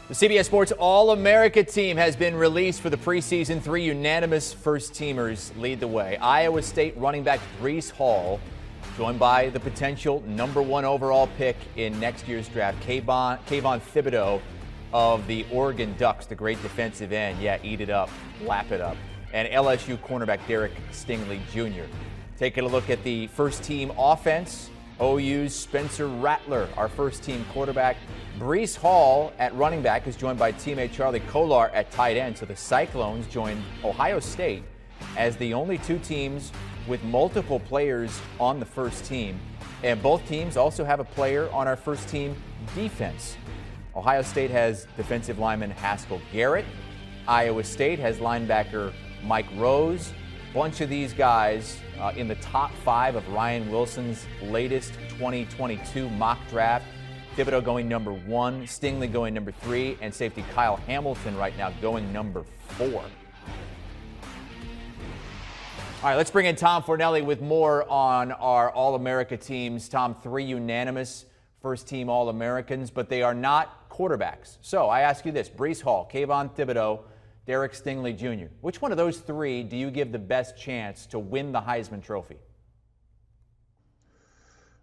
The CBS Sports All-America team has been released for the preseason. 3 unanimous first-teamers lead the way. Iowa State running back Breece Hall, joined by the potential #1 overall pick in next year's draft, Kayvon Thibodeau of the Oregon Ducks, the great defensive end. Yeah, eat it up, lap it up. And LSU cornerback Derek Stingley Jr. Taking a look at the first-team offense. OU's Spencer Rattler, our first-team quarterback. Breece Hall at running back is joined by teammate Charlie Kolar at tight end. So the Cyclones joined Ohio State as the only 2 teams with multiple players on the first team. And both teams also have a player on our first-team defense. Ohio State has defensive lineman Haskell Garrett. Iowa State has linebacker Mike Rose. Bunch of these guys in the top 5 of Ryan Wilson's latest 2022 mock draft. Thibodeau going #1, Stingley going #3, and safety Kyle Hamilton right now going #4. All right, let's bring in Tom Fornelli with more on our All-America teams. Tom, 3 unanimous first-team All-Americans, but they are not quarterbacks. So I ask you this: Breece Hall, Kayvon Thibodeau, Derek Stingley Jr. Which one of those 3 do you give the best chance to win the Heisman Trophy?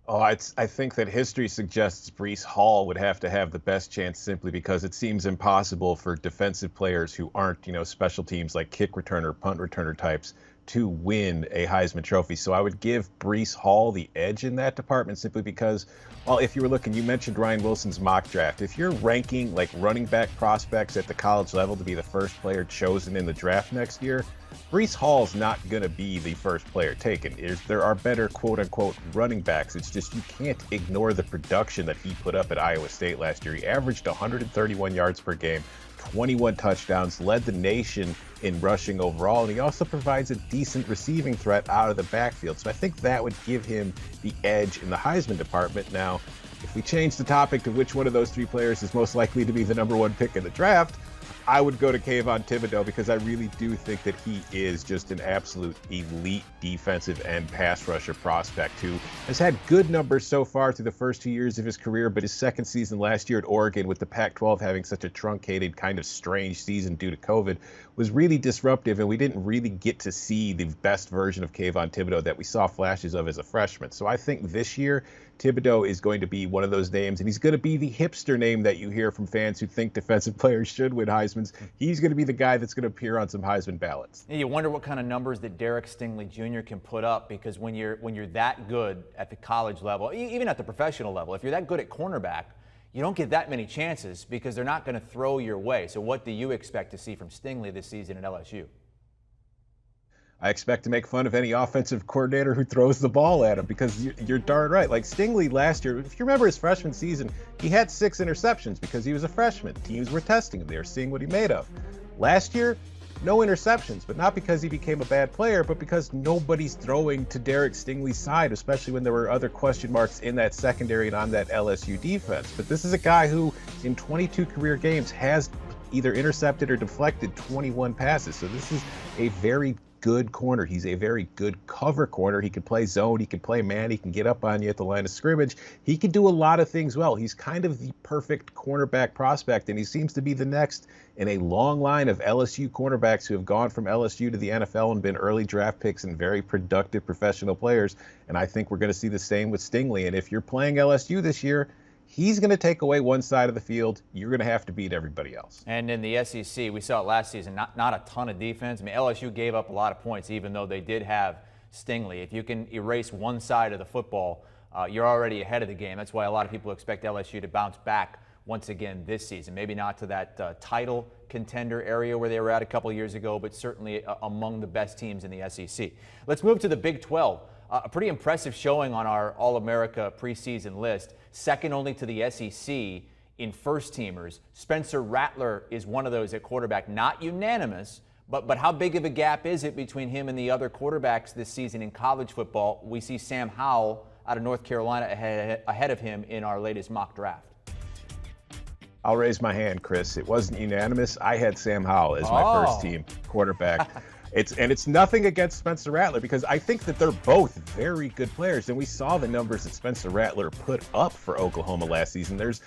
Oh, I think that history suggests Breece Hall would have to have the best chance simply because it seems impossible for defensive players who aren't, special teams like kick returner, punt returner types to win a Heisman Trophy. So I would give Breece Hall the edge in that department simply because, well, if you were looking, you mentioned Ryan Wilson's mock draft. If you're ranking like running back prospects at the college level to be the first player chosen in the draft next year, Breece Hall's not going to be the first player taken. There are better quote-unquote running backs. It's just you can't ignore the production that he put up at Iowa State last year. He averaged 131 yards per game, 21 touchdowns, led the nation in rushing overall, and he also provides a decent receiving threat out of the backfield. So I think that would give him the edge in the Heisman department. Now, if we change the topic to which one of those 3 players is most likely to be the #1 pick in the draft, I would go to Kayvon Thibodeau because I really do think that he is just an absolute elite defensive and pass rusher prospect who has had good numbers so far through the first 2 years of his career, but his second season last year at Oregon, with the Pac-12 having such a truncated, kind of strange season due to COVID, was really disruptive, and we didn't really get to see the best version of Kayvon Thibodeau that we saw flashes of as a freshman. So I think this year, Thibodeau is going to be one of those names, and he's going to be the hipster name that you hear from fans who think defensive players should win Heismans. He's going to be the guy that's going to appear on some Heisman ballots. You wonder what kind of numbers that Derek Stingley Jr. can put up, because when you're that good at the college level, even at the professional level, if you're that good at cornerback, you don't get that many chances because they're not going to throw your way. So what do you expect to see from Stingley this season at LSU? I expect to make fun of any offensive coordinator who throws the ball at him because you're darn right. Like Stingley last year, if you remember his freshman season, he had 6 interceptions because he was a freshman. Teams were testing him. They were seeing what he made of. Last year, no interceptions, but not because he became a bad player, but because nobody's throwing to Derek Stingley's side, especially when there were other question marks in that secondary and on that LSU defense. But this is a guy who, in 22 career games, has either intercepted or deflected 21 passes. So this is a very good corner. He's a very good cover corner. He can play zone, he can play man, he can get up on you at the line of scrimmage. He can do a lot of things well. He's kind of the perfect cornerback prospect, and he seems to be the next in a long line of LSU cornerbacks who have gone from LSU to the NFL and been early draft picks and very productive professional players. And I think we're going to see the same with Stingley. And if you're playing LSU this year, he's going to take away one side of the field. You're going to have to beat everybody else. And in the SEC, we saw it last season, not a ton of defense. I mean, LSU gave up a lot of points, even though they did have Stingley. If you can erase one side of the football, you're already ahead of the game. That's why a lot of people expect LSU to bounce back once again this season. Maybe not to that title contender area where they were at a couple of years ago, but certainly among the best teams in the SEC. Let's move to the Big 12. A pretty impressive showing on our All-America preseason list, second only to the SEC in first-teamers. Spencer Rattler is one of those at quarterback, not unanimous, but how big of a gap is it between him and the other quarterbacks this season in college football? We see Sam Howell out of North Carolina ahead of him in our latest mock draft. I'll raise my hand, Chris. It wasn't unanimous. I had Sam Howell as my first-team quarterback. It's nothing against Spencer Rattler, because I think that they're both very good players, and we saw the numbers that Spencer Rattler put up for Oklahoma last season. There's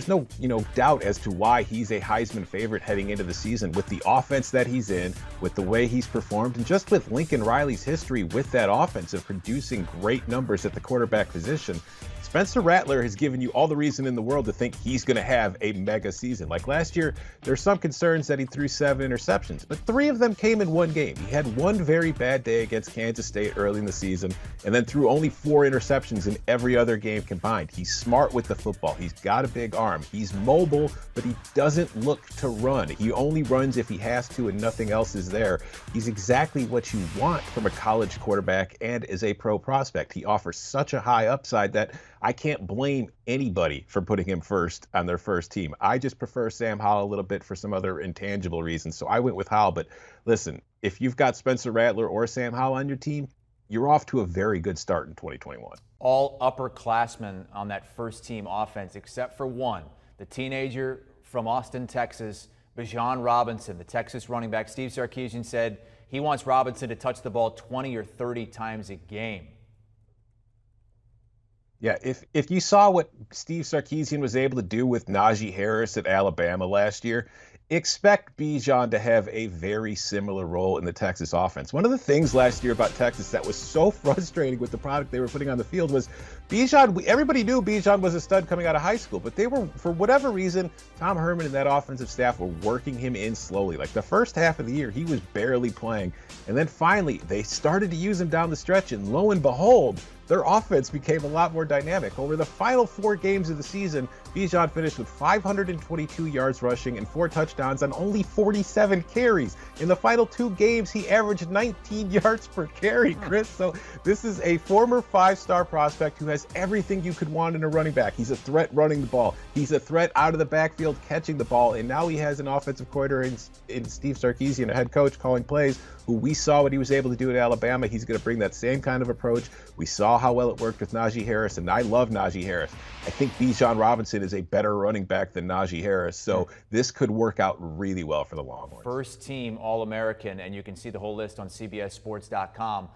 no doubt as to why he's a Heisman favorite heading into the season, with the offense that he's in, with the way he's performed, and just with Lincoln Riley's history with that offense of producing great numbers at the quarterback position. Spencer Rattler has given you all the reason in the world to think he's going to have a mega season. Like last year, there's some concerns that he threw 7 interceptions, but 3 of them came in one game. He had one very bad day against Kansas State early in the season, and then threw only 4 interceptions in every other game combined. He's smart with the football. He's got a big arm. He's mobile, but he doesn't look to run. He only runs if he has to and nothing else is there. He's exactly what you want from a college quarterback and is a pro prospect. He offers such a high upside that I can't blame anybody for putting him first on their first team. I just prefer Sam Howell a little bit for some other intangible reasons. So I went with Howell. But listen, if you've got Spencer Rattler or Sam Howell on your team, you're off to a very good start in 2021. All upperclassmen on that first team offense, except for one, the teenager from Austin, Texas, Bijan Robinson, the Texas running back. Steve Sarkisian said he wants Robinson to touch the ball 20 or 30 times a game. Yeah, if you saw what Steve Sarkisian was able to do with Najee Harris at Alabama last year, expect Bijan to have a very similar role in the Texas offense. One of the things last year about Texas that was so frustrating with the product they were putting on the field was Bijan. Everybody knew Bijan was a stud coming out of high school, but they were, for whatever reason, Tom Herman and that offensive staff were working him in slowly. Like the first half of the year, he was barely playing. And then finally, they started to use him down the stretch, and lo and behold, their offense became a lot more dynamic. Over the final 4 games of the season, Bijan finished with 522 yards rushing and 4 touchdowns on only 47 carries. In the final 2 games, he averaged 19 yards per carry, Chris. So this is a former 5-star prospect who has everything you could want in a running back. He's a threat running the ball. He's a threat out of the backfield catching the ball. And now he has an offensive coordinator in Steve Sarkisian, a head coach calling plays, who we saw what he was able to do at Alabama. He's going to bring that same kind of approach. We saw how well it worked with Najee Harris, and I love Najee Harris. I think Bijan Robinson is a better running back than Najee Harris, so this could work out really well for the Longhorns. First team All-American, and you can see the whole list on CBSSports.com.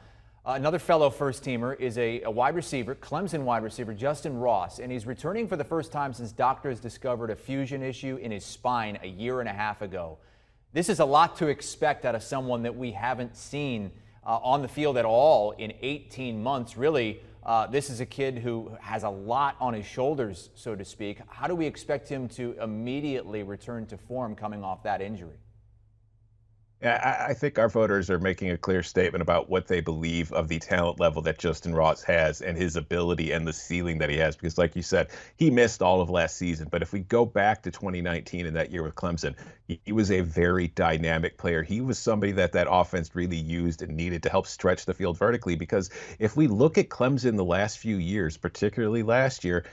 Another fellow first-teamer is a wide receiver, Clemson wide receiver, Justin Ross, and he's returning for the first time since doctors discovered a fusion issue in his spine a year and a half ago. This is a lot to expect out of someone that we haven't seen on the field at all in 18 months. Really, this is a kid who has a lot on his shoulders, so to speak. How do we expect him to immediately return to form coming off that injury? Yeah, I think our voters are making a clear statement about what they believe of the talent level that Justin Ross has and his ability and the ceiling that he has. Because like you said, he missed all of last season. But if we go back to 2019 and that year with Clemson, he was a very dynamic player. He was somebody that offense really used and needed to help stretch the field vertically. Because if we look at Clemson the last few years, particularly last year,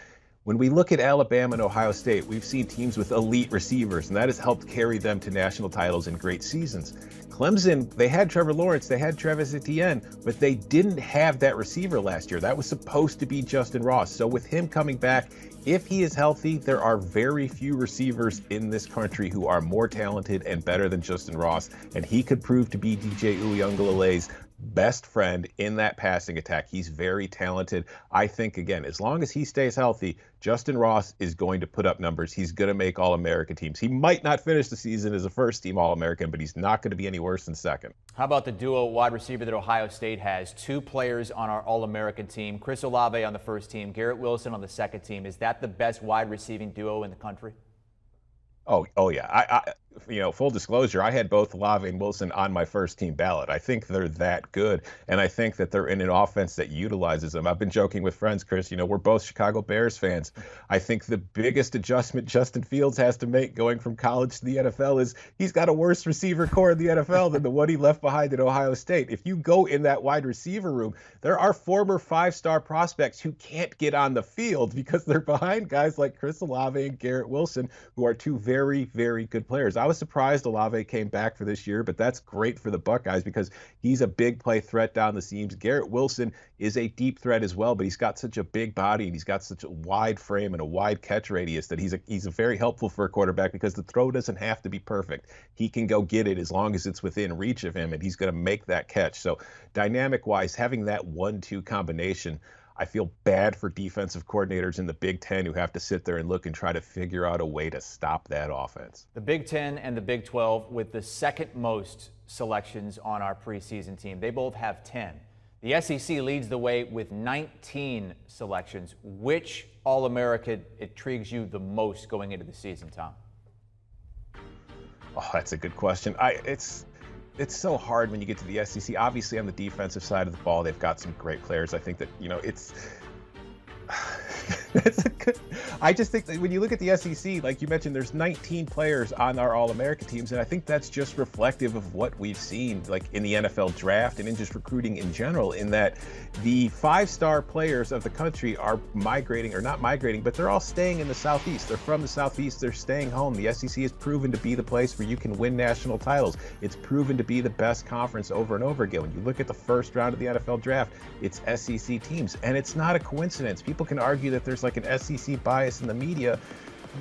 when we look at Alabama and Ohio State, we've seen teams with elite receivers, and that has helped carry them to national titles and great seasons. Clemson, they had Trevor Lawrence, they had Travis Etienne, but they didn't have that receiver last year. That was supposed to be Justin Ross. So with him coming back, if he is healthy, there are very few receivers in this country who are more talented and better than Justin Ross, and he could prove to be DJ Uiagalelei's best friend in that passing attack. He's very talented. I think, again, as long as he stays healthy, Justin Ross is going to put up numbers. He's going to make All-American teams. He might not finish the season as a first-team All-American, but he's not going to be any worse than second. How about the duo wide receiver that Ohio State has? 2 players on our All-American team. Chris Olave on the first team, Garrett Wilson on the second team. Is that the best wide receiving duo in the country? Oh yeah. Full disclosure, I had both Olave and Wilson on my first team ballot. I think they're that good, and I think that they're in an offense that utilizes them. I've been joking with friends, Chris, we're both Chicago Bears fans. I think the biggest adjustment Justin Fields has to make going from college to the NFL is he's got a worse receiver core in the NFL than the one he left behind at Ohio State. If you go in that wide receiver room, there are former 5-star prospects who can't get on the field because they're behind guys like Chris Olave and Garrett Wilson, who are 2 very very, very good players. I was surprised Olave came back for this year, but that's great for the Buckeyes because he's a big play threat down the seams. Garrett Wilson is a deep threat as well, but he's got such a big body and he's got such a wide frame and a wide catch radius that he's a very helpful for a quarterback because the throw doesn't have to be perfect. He can go get it as long as it's within reach of him, and he's going to make that catch. So dynamic-wise, having that 1-2 combination, I feel bad for defensive coordinators in the Big Ten who have to sit there and look and try to figure out a way to stop that offense. The Big Ten and the Big 12 with the second most selections on our preseason team. They both have 10. The SEC leads the way with 19 selections. Which All-America intrigues you the most going into the season, Tom? Oh, that's a good question. It's so hard when you get to the SEC. Obviously, on the defensive side of the ball, they've got some great players. I think that, I just think that when you look at the SEC, like you mentioned, there's 19 players on our All-America teams, and I think that's just reflective of what we've seen, like in the NFL draft and in just recruiting in general, in that the 5-star players of the country are migrating, or not migrating, but they're all staying in the Southeast. They're from the Southeast. They're staying home. The SEC has proven to be the place where you can win national titles. It's proven to be the best conference over and over again. When you look at the first round of the NFL draft, it's SEC teams, and it's not a coincidence. People can argue that there's like an SEC bias in the media.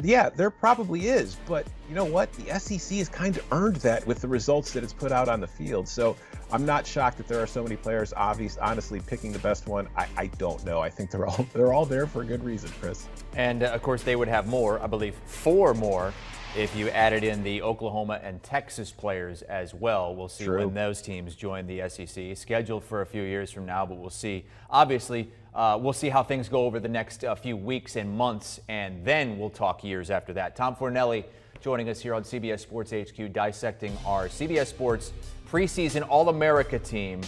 Yeah, there probably is, but you know what? The SEC has kind of earned that with the results that it's put out on the field. So I'm not shocked that there are so many players. Honestly, picking the best one, I don't know. I think they're all there for a good reason, Chris. And of course, they would have more. I believe 4 more if you added in the Oklahoma and Texas players as well. We'll see when those teams join the SEC. Scheduled for a few years from now, but we'll see. Obviously, we'll see how things go over the next few weeks and months, and then we'll talk years after that. Tom Fornelli joining us here on CBS Sports HQ, dissecting our CBS Sports preseason All-America team,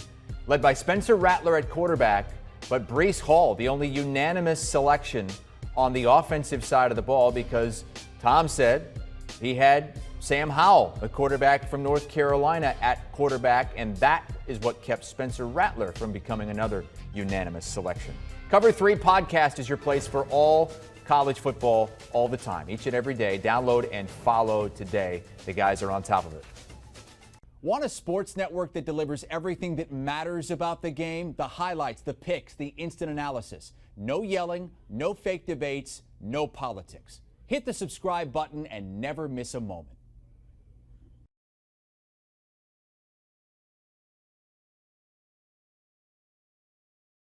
led by Spencer Rattler at quarterback, but Breece Hall, the only unanimous selection on the offensive side of the ball, because Tom said he had Sam Howell, a quarterback from North Carolina, at quarterback, and that is what kept Spencer Rattler from becoming another unanimous selection. Cover 3 podcast is your place for all college football all the time, each and every day. Download and follow today. The guys are on top of it. Want a sports network that delivers everything that matters about the game? The highlights, the picks, the instant analysis. No yelling, no fake debates, no politics. Hit the subscribe button and never miss a moment.